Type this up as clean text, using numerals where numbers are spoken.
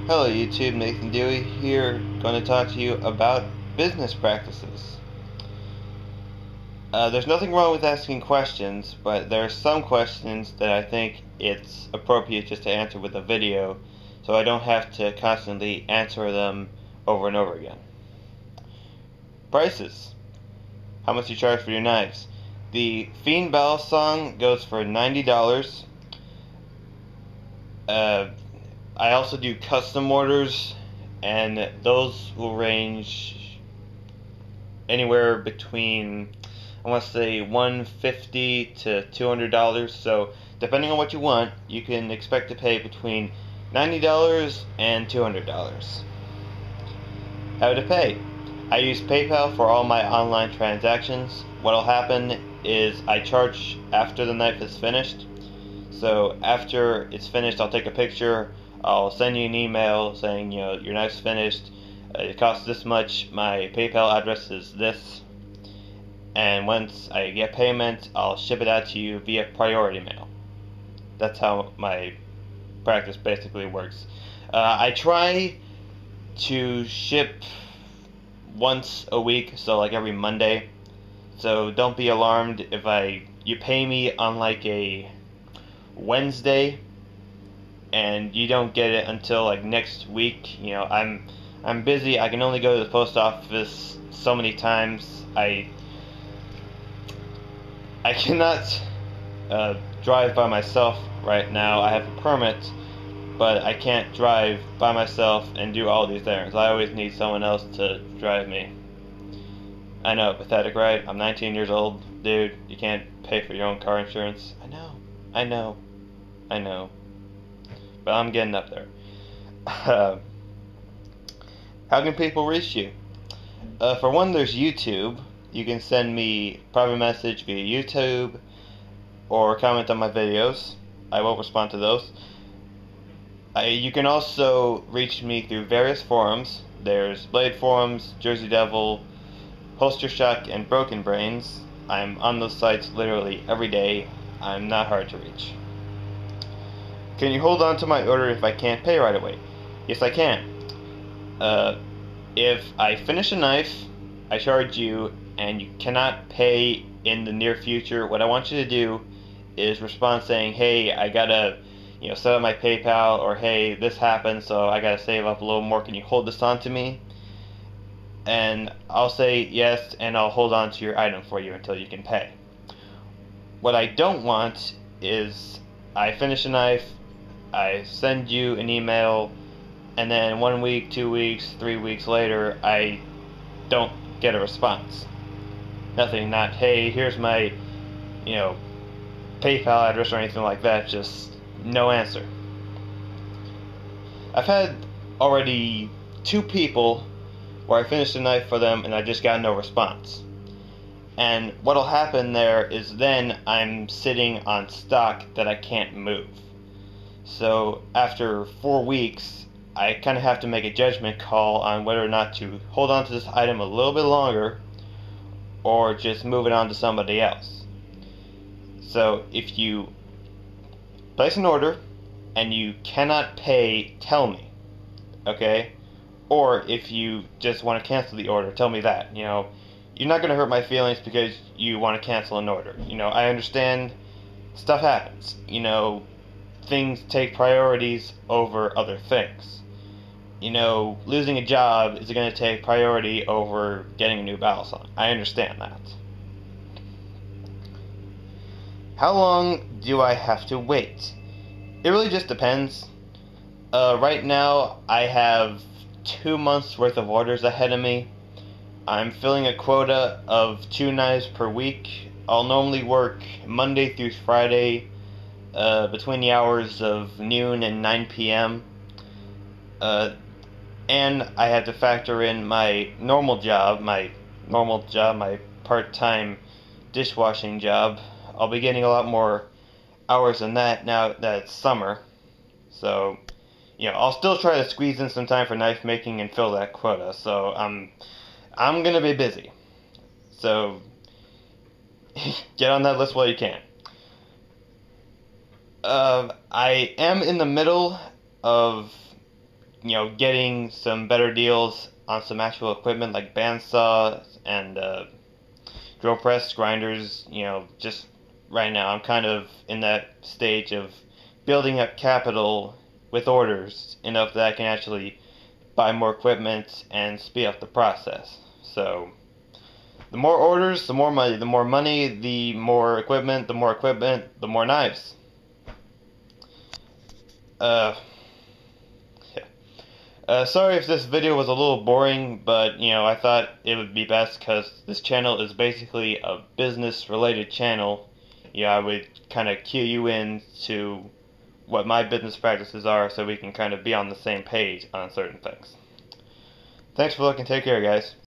Hello YouTube, Nathan Dewey here, going to talk to you about business practices. There's nothing wrong with asking questions, but there are some questions that I think it's appropriate just to answer with a video, so I don't have to constantly answer them over and over again. Prices. How much you charge for your knives? The Fiend Battle Song goes for $90. I also do custom orders, and those will range anywhere between, I want to say, $150 to $200. So depending on what you want, you can expect to pay between $90 and $200. How to pay? I use PayPal for all my online transactions. What'll happen is I charge after the knife is finished. So after it's finished, I'll take a picture, I'll send you an email saying, your knife's finished, it costs this much, my PayPal address is this, and once I get payment, I'll ship it out to you via priority mail. That's how my practice basically works. I try to ship once a week, so like every Monday, so don't be alarmed if you pay me on like a Wednesday and you don't get it until like next week. I'm busy. I can only go to the post office so many times. I cannot drive by myself right now. I have a permit, but I can't drive by myself and do all these errands. I always need someone else to drive me. I know, pathetic, right? I'm 19 years old, dude. You can't pay for your own car insurance. I know, but I'm getting up there. How can people reach you? For one, there's YouTube. You can send me private message via YouTube or comment on my videos. I will respond to those. You can also reach me through various forums. There's Blade Forums, Jersey Devil, Holster Shock, and Broken Brains. I'm on those sites literally every day. I'm not hard to reach. Can you hold on to my order if I can't pay right away? Yes, I can. If I finish a knife, I charge you, and you cannot pay in the near future, what I want you to do is respond saying, hey, I gotta set up my PayPal, or hey, this happened, so I gotta save up a little more. Can you hold this on to me? And I'll say yes, and I'll hold on to your item for you until you can pay. What I don't want is I finish a knife, I send you an email, and then 1 week, 2 weeks, 3 weeks later, I don't get a response. Nothing, not, hey, here's my, PayPal address or anything like that, just no answer. I've had already 2 people where I finished a knife for them and I just got no response. And what'll happen there is then I'm sitting on stock that I can't move. So after 4 weeks, I kind of have to make a judgment call on whether or not to hold on to this item a little bit longer or just move it on to somebody else. So if you place an order and you cannot pay, tell me, okay? Or if you just want to cancel the order, tell me that. You're not going to hurt my feelings because you want to cancel an order. I understand stuff happens. Things take priorities over other things. Losing a job is going to take priority over getting a new battle song. I understand that. How long do I have to wait? It really just depends. Right now, I have 2 months worth of orders ahead of me. I'm filling a quota of 2 knives per week. I'll normally work Monday through Friday between the hours of noon and 9 p.m. And I have to factor in my normal job, my part-time dishwashing job. I'll be getting a lot more hours than that now that it's summer. So, I'll still try to squeeze in some time for knife making and fill that quota. So I'm gonna be busy. So get on that list while you can. I am in the middle of getting some better deals on some actual equipment like bandsaws and drill press grinders. Just right now I'm kind of in that stage of building up capital with orders enough that I can actually buy more equipment and speed up the process. So the more orders, the more money. The more money, the more equipment. The more equipment, the more knives. Uh, yeah. Sorry if this video was a little boring, but I thought it would be best because this channel is basically a business-related channel. I would kind of cue you in to what my business practices are so we can kind of be on the same page on certain things. Thanks for looking. Take care, guys.